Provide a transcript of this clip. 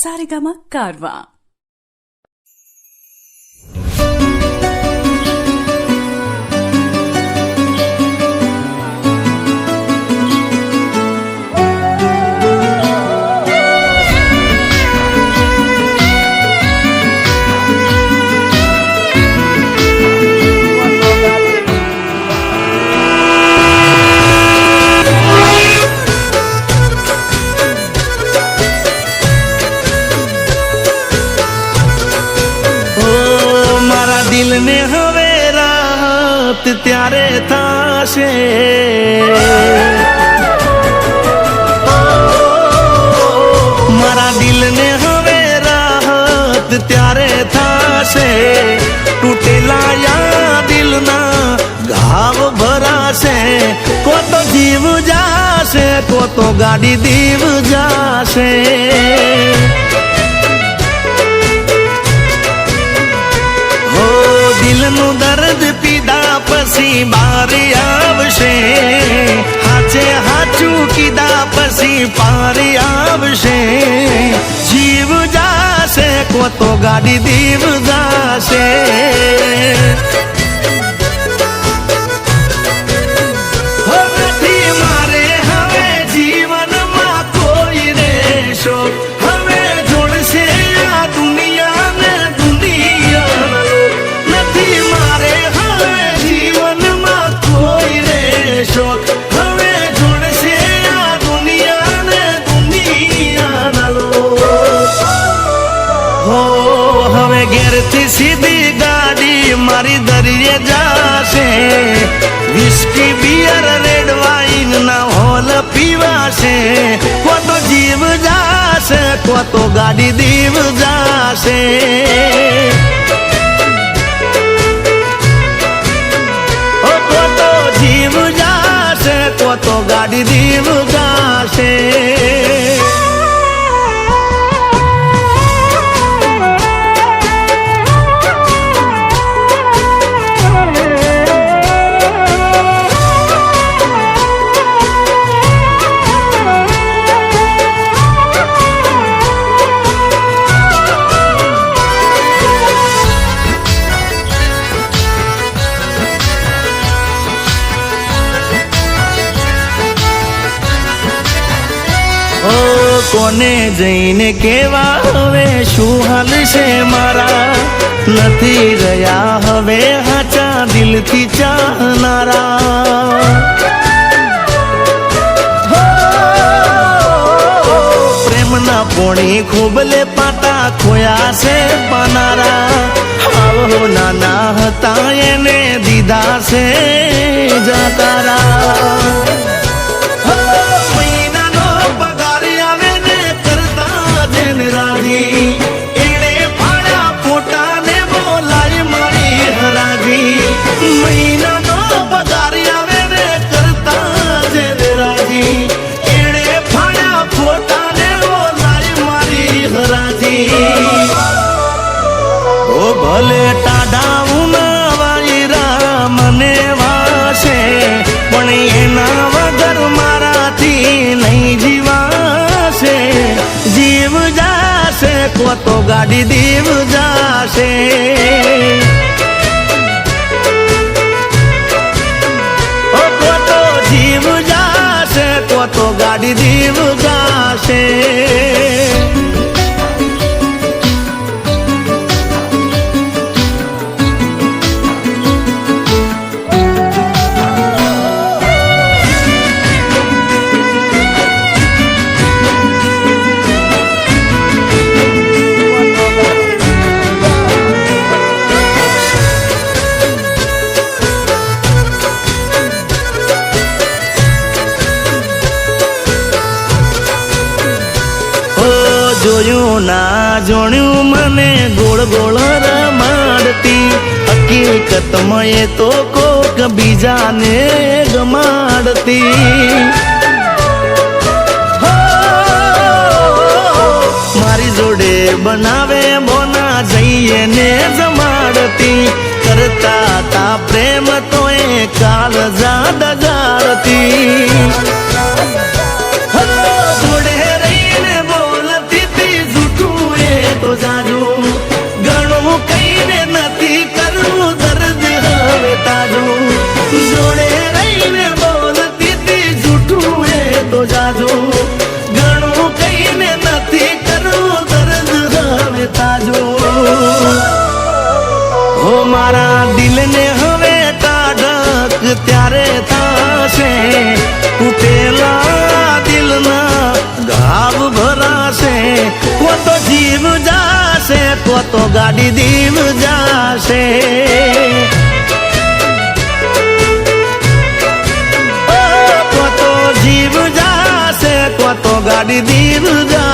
સારેગામા કારવા. દિલ ને હવે રાત ત્યારે થાશે, મારા દિલ ને હવે રાત ત્યારે થાશે, તૂટેલા યા દિલના ઘાવ ભરાશે, કો તો જીવ જાશે, કો તો ગાડી દીવ જાશે. દિલનું દર્દ પીધા પછી બારી આવશે, હાચે હાચું કીધા પછી પારી આવશે, જીવ જાશે, કો તો ગાડી દીવ જાશે. નથી મારે હવે જીવનમાં કોઈ રેશો, હવે જોડશે આ દુનિયા ને દુનિયા. નથી મારે હવે જીવનમાં કોઈ રેશો, હવે જોડશે આ દુનિયા ને દુનિયા. હો હવે ઘેરથી સીધી ગાડી મારી દરિયે જાશે, વિસ્કી બિયર રેડ વાઈન ના હોલ પીવાશે, કો તો જીવ જાશે, કો તો ગાડી દીવ જાશે. કો તો જીવ જાશે, કો તો ગાડી દીવ જાશે. કોને જઈને કેવા હવે શું હાલ છે મારા, નથી રહ્યા હવે હાચા દિલથી ચાહનારા. પ્રેમના પોણી ખોબલે પાટા ખોયા છે પાનારા, આવો નાના હતા એને દીધા છે જતારા. એને ફાળા પોતાને બોલાય મારી હરાજી, મહિનાનો પગાર આવે ને કરતા જે રાજી, એને ફાળા પોતાને બોલાય મારી હરાજી. ઓ ભલે ટાઢા ઉના વાયરા મને વાસે, પણ એના વગર મારાથી નહીં જીવાશે, જીવ જાશે, કો તો ગાડી દીવ જાશે. કો તો જીવ જાશે, કો તો ગાડી દીવ જાશે. જોયું ના જોણ્યું મને ગોળ ગોળ રમાડતી, હકીકતમાં એ તો કોક બીજાને ગમાડતી. મારી જોડે બનાવે બોના જઈએ ને જમાડતી, કરતા તા પ્રેમ તો એ કાલ જાદ જાડતી. જોડે રહીને બોલતી તી જૂઠું મારા દિલને હવે ટાઢક ત્યારે થશે તૂટેલા દિલના ઘાવ ભરાશે કો તો જીવ જાશે કો તો ગાડી દીવ જાશે કો તો જીવ જાશે કો તો ગાડી દીવ જાશે